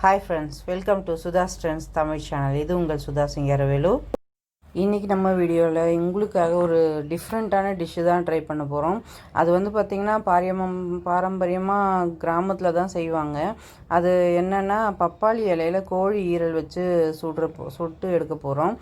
Hi friends, welcome to Sudha's Trends Tamil channel. இது உங்கள் சுதா சிங்கரவேலு. இன்றைக்கி நம்ம வீடியோவில் உங்களுக்காக ஒரு டிஃப்ரெண்ட்டான டிஷ்ஷு தான் ட்ரை பண்ண போகிறோம். அது வந்து பார்த்திங்கன்னா பாரம்பரியமாக கிராமத்தில் தான் செய்வாங்க. அது என்னென்னா பப்பாளி இலையில் கோழி ஈரல் வச்சு சுட்டு எடுக்க போகிறோம்.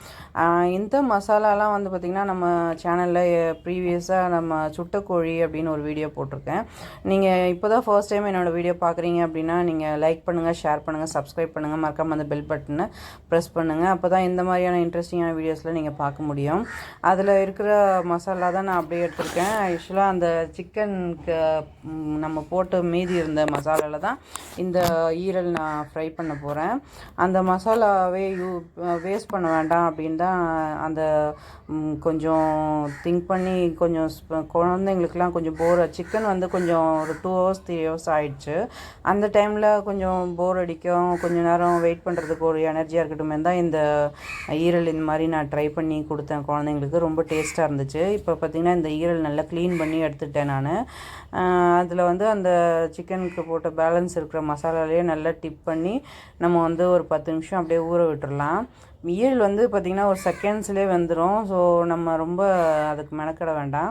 இந்த மசாலாலாம் வந்து பார்த்திங்கன்னா நம்ம சேனலில் ப்ரீவியஸாக நம்ம சுட்ட கோழி அப்படின்னு ஒரு வீடியோ போட்டிருக்கேன். நீங்கள் இப்போ தான் ஃபர்ஸ்ட் டைம் என்னோடய வீடியோ பார்க்குறீங்க அப்படின்னா நீங்கள் லைக் பண்ணுங்கள், ஷேர் பண்ணுங்கள், சப்ஸ்கிரைப் பண்ணுங்கள், மறக்காமல் அந்த பெல் பட்டனை ப்ரெஸ் பண்ணுங்கள். அப்போ தான் இந்த மாதிரியான இன்ட்ரெஸ்டிங்கான வீடியோஸில் நீங்கள் பார்க்க முடியும். அதில் இருக்கிற மசாலா தான் நான் அப்படியே எடுத்திருக்கேன். ஆக்சுவலாக அந்த சிக்கனுக்கு நம்ம போட்டு மீதி இருந்த மசாலாவில் தான் இந்த ஈரல் நான் ஃப்ரை பண்ண போகிறேன். அந்த மசாலாவே வேஸ்ட் பண்ண வேண்டாம் அப்படின்னு தான் அந்த கொஞ்சம் திங்க் பண்ணி கொஞ்சம் குழந்தைங்களுக்குலாம் கொஞ்சம் சிக்கன் வந்து கொஞ்சம் ஒரு 2 hours 3 hours ஆயிடுச்சு. அந்த டைமில் கொஞ்சம் போர் அடிக்கும், கொஞ்சம் நேரம் வெயிட் பண்ணுறதுக்கு ஒரு எனர்ஜியாக இருக்கட்டுமே தான் இந்த ஈரல் இந்த மாதிரி நான் ட்ரை பண்ணி கொடுத்தேன் குழந்தைங்களுக்கு. ரொம்ப டேஸ்ட்டாக இருந்துச்சு. இப்போ பார்த்திங்கன்னா இந்த ஈரல் நல்லா க்ளீன் பண்ணி எடுத்துட்டேன் நான். அதில் வந்து அந்த சிக்கனுக்கு போட்ட பேலன்ஸ் இருக்கிற மசாலாலேயே நல்லா டிப் பண்ணி நம்ம வந்து ஒரு 10 நிமிஷம் அப்படியே ஊற விட்டுடலாம். ஈரல் வந்து பார்த்திங்கன்னா ஒரு செகண்ட்ஸ்லேயே வெந்துடும். ஸோ நம்ம ரொம்ப அதுக்கு மெனக்கட வேண்டாம்.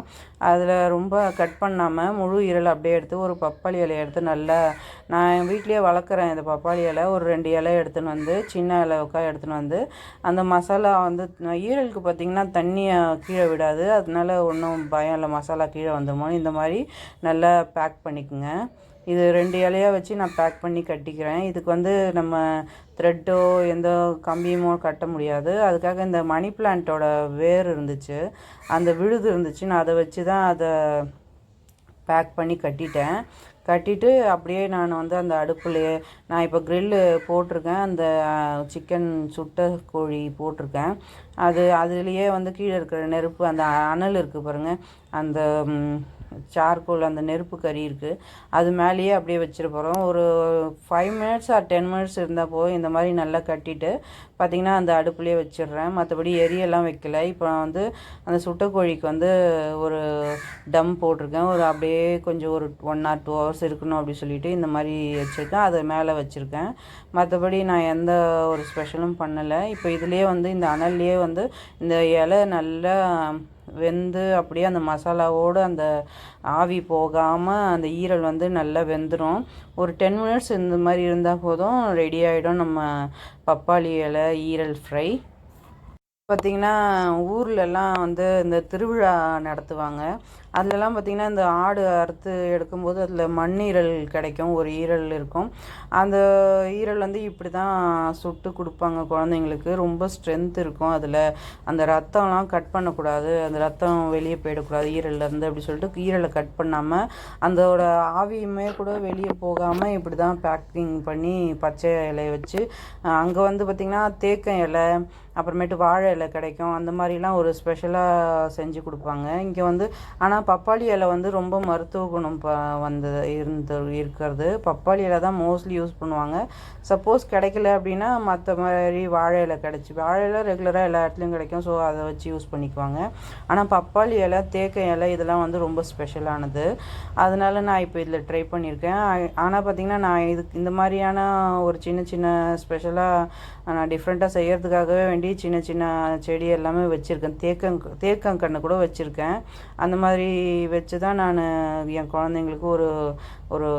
அதில் ரொம்ப கட் பண்ணாமல் முழு ஈரல் அப்படியே எடுத்து ஒரு பப்பாளி இலையை எடுத்து நல்லா, நான் என் வீட்லேயே வளர்க்குறேன் இந்த பப்பாளி இலை, ஒரு 2 இலை எடுத்துன்னு வந்து சின்ன இலைக்காய் எடுத்துன்னு வந்து அந்த மசாலா வந்து ஈரலுக்கு பார்த்திங்கன்னா தண்ணியை கீழே விடாது. அதனால ஒன்றும் பயம் இல்லை, மசாலா கீழே வந்துடுமோன்னு இந்த மாதிரி நல்லா பேக் பண்ணிக்கோங்க. இது 2 இலையாக வச்சு நான் பேக் பண்ணி கட்டிக்கிறேன். இதுக்கு வந்து நம்ம த்ரெட்டோ எந்த கம்பியுமோ கட்ட முடியாது. அதுக்காக இந்த மணி பிளான்ட்டோட வேர் இருந்துச்சு, அந்த விழுது இருந்துச்சு, நான் அதை வச்சு தான் அதை பேக் பண்ணி கட்டிட்டு அப்படியே நான் வந்து அந்த அடுப்புலையே நான் இப்போ க்ரில்லு போட்டிருக்கேன். அந்த சிக்கன் சுட்ட கோழி போட்டிருக்கேன். அதுலேயே வந்து கீழே இருக்கிற நெருப்பு, அந்த அனல் இருக்குது பாருங்கள், அந்த சார்கோல், அந்த நெருப்பு கறி இருக்குது, அது மேலேயே அப்படியே வச்சிட போகிறோம். ஒரு 5 minutes or 10 minutes இருந்தால் போதும். இந்த மாதிரி நல்லா கட்டிட்டு பார்த்திங்கன்னா அந்த அடுப்புலேயே வச்சிடுறேன். மற்றபடி எரியெல்லாம் வைக்கல. இப்போ நான் வந்து அந்த சுட்ட கோழிக்கு வந்து ஒரு டம் போட்டிருக்கேன். ஒரு அப்படியே கொஞ்சம் ஒரு 1 or 2 hours இருக்கணும் அப்படி சொல்லிட்டு இந்த மாதிரி வச்சுருக்கேன். அதை மேலே வச்சுருக்கேன். மற்றபடி நான் எந்த ஒரு ஸ்பெஷலும் பண்ணலை. இப்போ இதுலேயே வந்து இந்த அனல்லையே வந்து இந்த இலை நல்லா வெந்து அப்படியே அந்த மசாலாவோடு அந்த ஆவி போகாமல் அந்த ஈரல் வந்து நல்லா வெந்துடும். ஒரு 10 minutes இந்த மாதிரி இருந்தால் போதும், ரெடி ஆகிடும் நம்ம பப்பாளி இலை ஈரல் ஃப்ரை. பார்த்திங்கன்னா ஊர்லெலாம் வந்து இந்த திருவிழா நடத்துவாங்க. அதிலலாம் பார்த்திங்கன்னா இந்த ஆடு அறுத்து எடுக்கும்போது அதில் மண்ணீரல் கிடைக்கும், ஒரு ஈரல் இருக்கும். அந்த ஈரல் வந்து இப்படி தான் சுட்டு கொடுப்பாங்க குழந்தைங்களுக்கு. ரொம்ப ஸ்ட்ரென்த் இருக்கும் அதில். அந்த ரத்தம்லாம் கட் பண்ணக்கூடாது, அந்த ரத்தம் வெளியே போயிடக்கூடாது ஈரல்லேருந்து அப்படி சொல்லிட்டு ஈரலை கட் பண்ணாமல் அதோட ஆவியுமே கூட வெளியே போகாமல் இப்படி தான் பேக்கிங் பண்ணி பச்சை இலையை வச்சு, அங்கே வந்து பார்த்திங்கன்னா தேக்க இலை அப்புறமேட்டு வாழை இலை கிடைக்கும். அந்த மாதிரிலாம் ஒரு ஸ்பெஷலாக செஞ்சு கொடுப்பாங்க இங்கே வந்து. ஆனால் பப்பாளி இலை வந்து ரொம்ப மருத்துவ குணம் இருக்கிறது. பப்பாளி இலை தான் மோஸ்ட்லி யூஸ் பண்ணுவாங்க. சப்போஸ் கிடைக்கல அப்படின்னா மற்ற மாதிரி வாழை இலை வாழை இலை ரெகுலராக எல்லா இடத்துலையும் கிடைக்கும். ஸோ அதை வச்சு யூஸ் பண்ணிக்குவாங்க. ஆனால் பப்பாளி இலை, தேக்க இலை இதெல்லாம் வந்து ரொம்ப ஸ்பெஷலானது. அதனால நான் இப்போ இதில் ட்ரை பண்ணியிருக்கேன். ஆனால் பார்த்திங்கன்னா நான் இந்த மாதிரியான ஒரு சின்ன சின்ன ஸ்பெஷலாக நான் டிஃப்ரெண்ட்டாக செய்கிறதுக்காகவே வேண்டி சின்ன சின்ன செடி எல்லாமே வச்சுருக்கேன். தேக்கங்கன்று கூட வச்சுருக்கேன். அந்த மாதிரி வச்சு தான் நான் என் குழந்தைங்களுக்கு ஒரு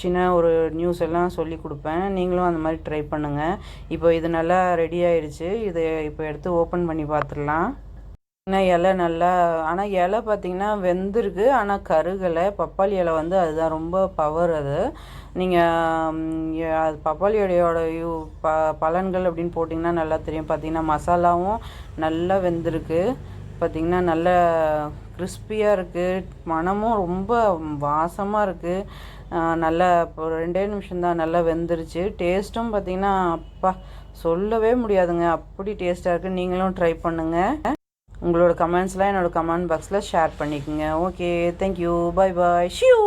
சின்ன ஒரு நியூஸ் எல்லாம் சொல்லி கொடுப்பேன். நீங்களும் அந்த மாதிரி ட்ரை பண்ணுங்கள். இப்போ இது நல்லா ரெடி ஆயிடுச்சு. இதை இப்போ எடுத்து ஓப்பன் பண்ணி பார்த்துடலாம். இலை நல்லா, ஆனால் இலை பார்த்திங்கன்னா வெந்திருக்கு, ஆனால் கருகலை. பப்பாளி இலை வந்து அதுதான் ரொம்ப பவர். அது நீங்கள் அது பப்பாளி இலையோட பலன்கள் அப்படின்னு போட்டிங்கன்னா நல்லா தெரியும். பார்த்திங்கன்னா மசாலாவும் நல்லா வெந்திருக்கு, பார்த்திங்கன்னா நல்ல கிறிஸ்பியாக இருக்குது, மணமும் ரொம்ப வாசமாக இருக்குது. நல்லா இப்போ 2 நிமிஷம்தான் நல்லா வெந்துருச்சு. டேஸ்ட்டும் பார்த்திங்கன்னா அப்பா சொல்லவே முடியாதுங்க, அப்படி டேஸ்ட்டாக இருக்குது. நீங்களும் ட்ரை பண்ணுங்கள். உங்களோட கமெண்ட்ஸ்லாம் என்னோடய கமெண்ட் பாக்ஸில் ஷேர் பண்ணிக்கோங்க. ஓகே, தேங்க்யூ, பாய் பாய், ஷியூ.